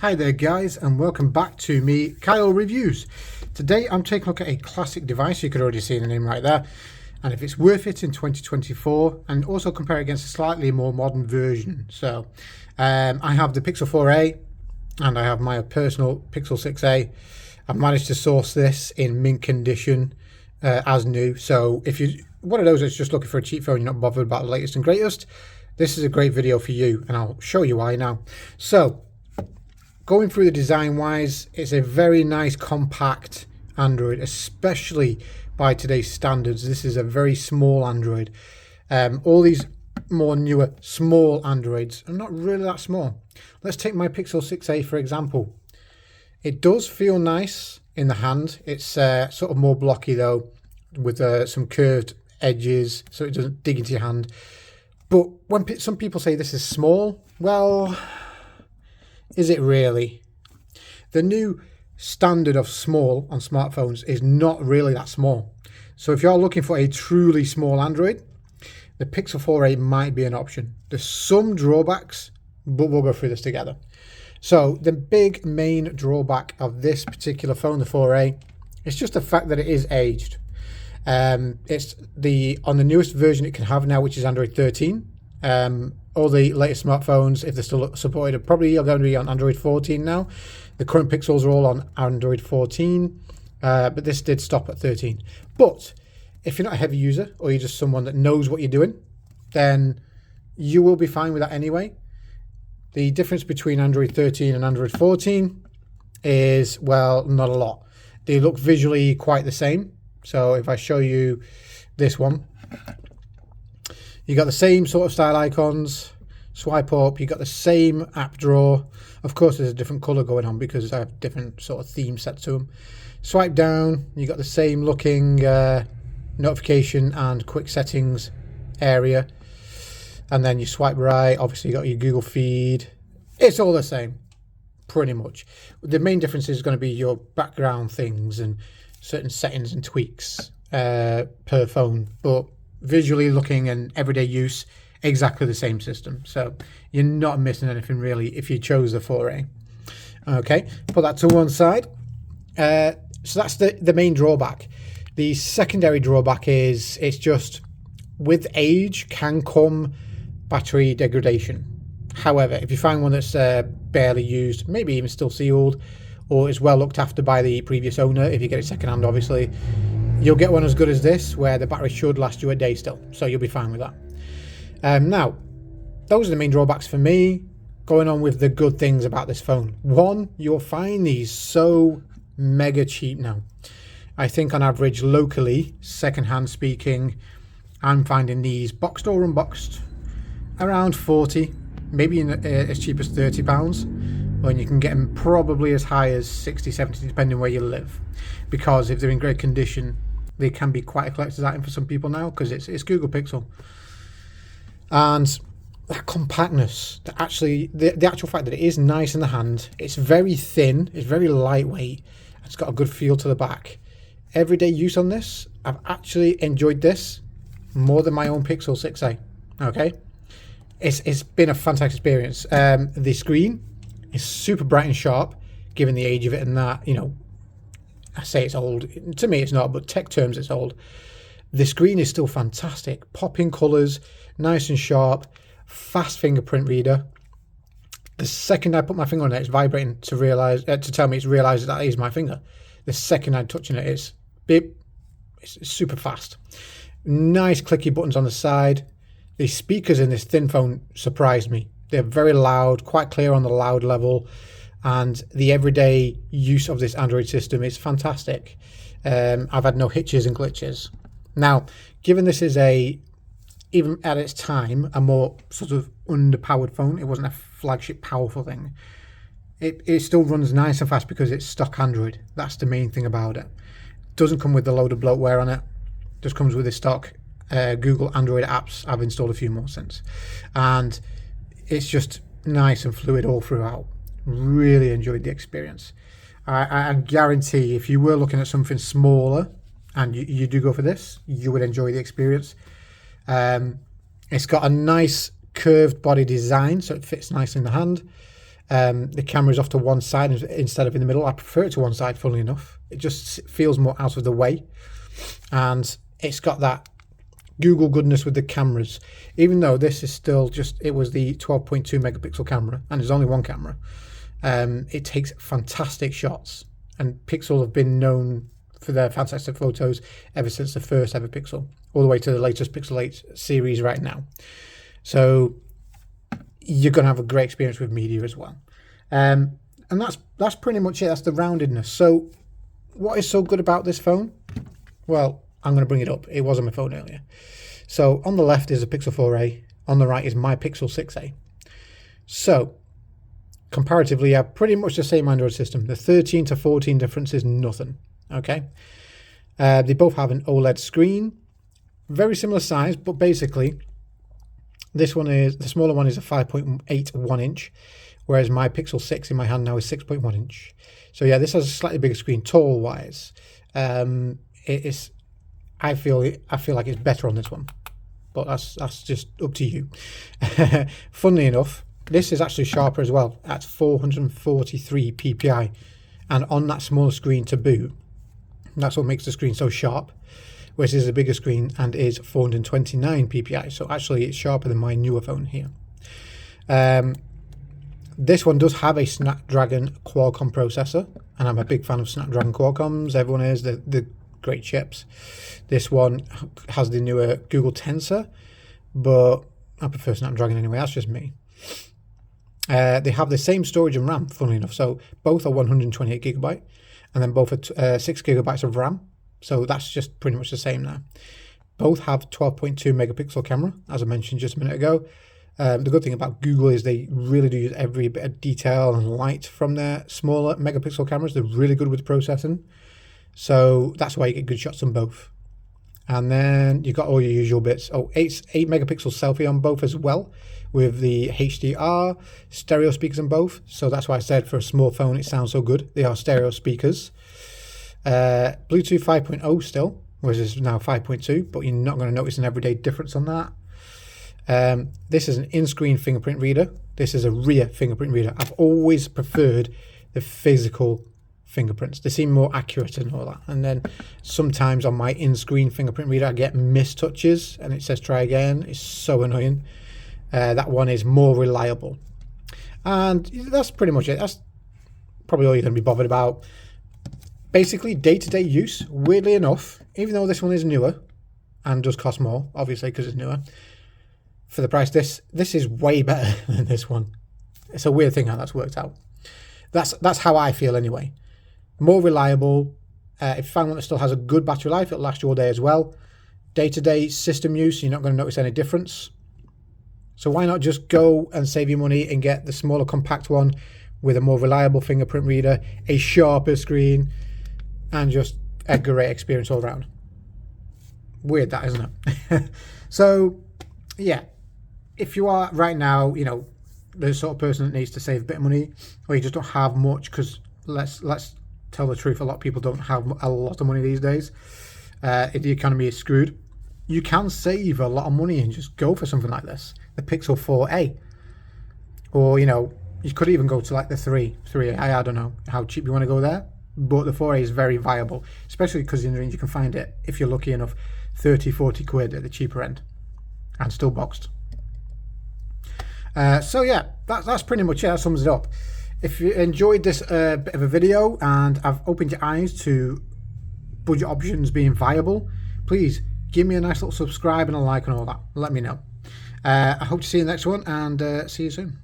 Hi there guys, and welcome back to me, Kyle Reviews. Today I'm taking a look at a classic device. You could already see the name right there, and if it's worth it in 2024, and also compare it against a slightly more modern version. So I have the Pixel 4a and I have my personal Pixel 6a. I've managed to source this in mint condition as new. So if you're one of those that's just looking for a cheap phone, you're not bothered about the latest and greatest, this is a great video for you, and I'll show you why now. So going through the design wise, it's a very nice compact Android, especially by today's standards. This is a very small Android. All these more newer small Androids are not really that small. Let's take my Pixel 6a for example. It does feel nice in the hand. It's sort of more blocky though, with some curved edges so it doesn't dig into your hand. But when some people say this is small, well, is it really? The new standard of small on smartphones is not really that small. So if you're looking for a truly small Android, the Pixel 4a might be an option. There's some drawbacks, but we'll go through this together. So the big main drawback of this particular phone, the 4a, is just the fact that it is aged. It's on the newest version it can have now, which is Android 13. All the latest smartphones, if they're still supported, probably are going to be on Android 14 now. The current Pixels are all on Android 14, but this did stop at 13. But if you're not a heavy user, or you're just someone that knows what you're doing, then you will be fine with that anyway. The difference between Android 13 and Android 14 is, well, not a lot. They look visually quite the same. So if I show you this one, you got the same sort of style icons. Swipe up, you got the same app drawer. Of course, there's a different color going on because I have different sort of theme set to them. Swipe down, you got the same looking notification and quick settings area. And then you swipe right, obviously you got your Google feed. It's all the same, pretty much. The main difference is going to be your background things and certain settings and tweaks per phone. But visually looking and everyday use, exactly the same system. So you're not missing anything really if you chose the 4a. Okay, put that to one side. So that's the main drawback. The secondary drawback is it's just with age can come battery degradation. However, if you find one that's barely used, maybe even still sealed, or is well looked after by the previous owner, if you get it secondhand obviously, you'll get one as good as this where the battery should last you a day still, so you'll be fine with that. Now, those are the main drawbacks for me. Going on with the good things about this phone. One, you'll find these so mega cheap now. I think on average locally, secondhand speaking, I'm finding these boxed or unboxed around 40, maybe as cheap as £30, and you can get them probably as high as 60, 70, depending where you live. Because if they're in great condition, they can be quite a collector's item for some people now, because it's Google Pixel. And that compactness, the actual fact that it is nice in the hand, it's very thin, it's very lightweight, it's got a good feel to the back. Everyday use on this, I've actually enjoyed this more than my own Pixel 6a. Okay, it's been a fantastic experience. The screen is super bright and sharp, given the age of it, and that, you know, I say it's old. To me, it's not, but tech terms, it's old. The screen is still fantastic. Popping colours, nice and sharp, fast fingerprint reader. The second I put my finger on it, it's vibrating to tell me it's realised that is my finger. The second I'm touching it, it's beep. It's super fast. Nice clicky buttons on the side. The speakers in this thin phone surprised me. They're very loud, quite clear on the loud level, and the everyday use of this Android system is fantastic. I've had no hitches and glitches. Now, given this is even at its time, a more sort of underpowered phone, it wasn't a flagship powerful thing, it still runs nice and fast because it's stock Android. That's the main thing about it. Doesn't come with a load of bloatware on it. Just comes with the stock Google Android apps. I've installed a few more since. And it's just nice and fluid all throughout. Really enjoyed the experience. I guarantee if you were looking at something smaller and you do go for this, you would enjoy the experience. It's got a nice curved body design, so it fits nicely in the hand. The camera's off to one side instead of in the middle. I prefer it to one side, funnily enough. It just feels more out of the way. And it's got that Google goodness with the cameras. Even though this is still just, it was the 12.2 megapixel camera, and there's only one camera. It takes fantastic shots. And Pixel have been known for their fantastic photos ever since the first ever Pixel, all the way to the latest Pixel 8 series right now. So you're going to have a great experience with media as well. And that's pretty much it. That's the roundedness. So what is so good about this phone? Well, I'm going to bring it up. It was on my phone earlier. So on the left is a Pixel 4a. On the right is my Pixel 6a. So comparatively, I have pretty much the same Android system. The 13 to 14 difference is nothing. Okay. They both have an OLED screen. Very similar size, but basically this one is, the smaller one is a 5.81 inch, whereas my Pixel 6 in my hand now is 6.1 inch. So yeah, this has a slightly bigger screen, tall wise. It is, I feel like it's better on this one, but that's just up to you. Funnily enough, this is actually sharper as well at 443 ppi, and on that smaller screen to boot, that's what makes the screen so sharp. Whereas this is a bigger screen and is 429 ppi, so actually it's sharper than my newer phone here. This one does have a Snapdragon Qualcomm processor, and I'm a big fan of Snapdragon Qualcomms. Everyone is, the great chips. This one has the newer Google Tensor, but I prefer Snapdragon anyway. That's just me. They have the same storage and RAM, funnily enough. So both are 128 gigabyte, and then both are 6 gigabytes of RAM. So that's just pretty much the same now. Both have 12.2 megapixel camera, as I mentioned just a minute ago. The good thing about Google is they really do use every bit of detail and light from their smaller megapixel cameras. They're really good with processing. So that's why you get good shots on both. And then you've got all your usual bits. Oh, 8 megapixel selfie on both as well, with the HDR, stereo speakers on both. So that's why I said for a small phone it sounds so good. They are stereo speakers. Bluetooth 5.0 still, whereas it's now 5.2, but you're not going to notice an everyday difference on that. This is an in-screen fingerprint reader. This is a rear fingerprint reader. I've always preferred the physical fingerprints. They seem more accurate and all that. And then sometimes on my in-screen fingerprint reader I get missed touches and it says try again. It's so annoying. That one is more reliable. And that's pretty much it. That's probably all you're going to be bothered about. Basically, day-to-day use, weirdly enough, even though this one is newer and does cost more, obviously, because it's newer, for the price, this is way better than this one. It's a weird thing how that's worked out. That's how I feel anyway. More reliable. If you find one that still has a good battery life, it'll last you all day as well. Day-to-day system use, you're not going to notice any difference. So why not just go and save your money and get the smaller compact one with a more reliable fingerprint reader, a sharper screen, and just a great experience all around. Weird that, isn't it? So yeah, if you are right now, you know, the sort of person that needs to save a bit of money, or you just don't have much, because let's tell the truth, a lot of people don't have a lot of money these days. If the economy is screwed, you can save a lot of money and just go for something like this, the Pixel 4a, or you know, you could even go to like the 3a. I don't know how cheap you want to go there, but the 4a is very viable, especially because in the range you can find it, if you're lucky enough, 30-40 quid at the cheaper end, and still boxed. So yeah, that's pretty much it. That sums it up. If you enjoyed this bit of a video and I've opened your eyes to budget options being viable, please give me a nice little subscribe and a like and all that. Let me know. I hope to see you in the next one, and see you soon.